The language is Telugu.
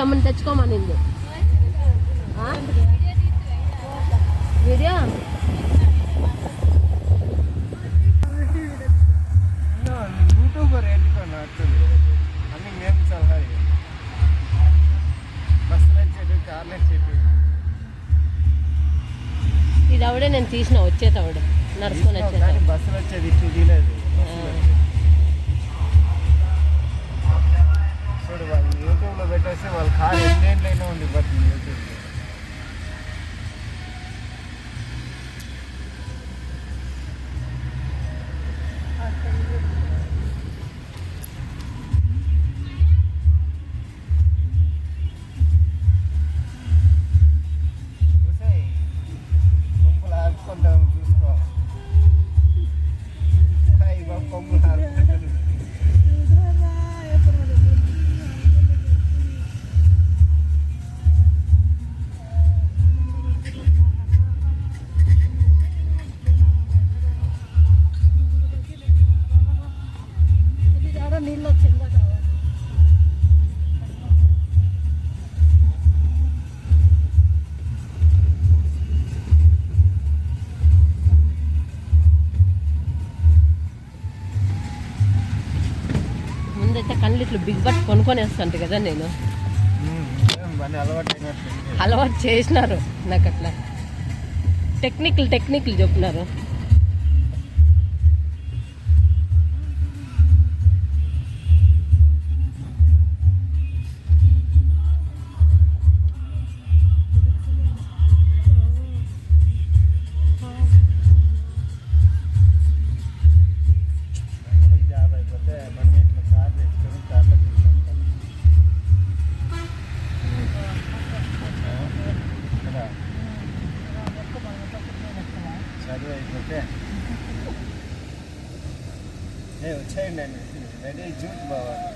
అమ్మని తెచ్చుకోమనింది. వీడియో యూట్యూబర్ ఎట్టుకోండి అన్ని మేము సలహా బస్సులు వచ్చేది కార్లు వచ్చేది. ఇది ఆవిడే నేను తీసిన వచ్చేటవిడ నడుచుకొని వచ్చేది. బస్సులు వచ్చేది ఇటు తీయలేదు. చూడు వాళ్ళు యూట్యూబ్లో పెట్టేస్తే వాళ్ళ కార్ ఎన్నేళ్ళైనా ఉంది బట్టి యూట్యూబ్లో. కొంపులు ఆడుకుంటాం చూసుకో. కొంపులు ఆడుకుంటాను. నీళ్ళు వచ్చిందా ముందైతే కళ్ళు ఇట్లు బిగ్ బట్ కొనుక్కొని వేస్తాంట కదా నేను. అలవాటు చేసినారు నాకు అట్లా టెక్నిక్లు చెప్పినారు. చదువు అయిపోతే వచ్చేయండి అండి రెడీ జూట్ బావాలి.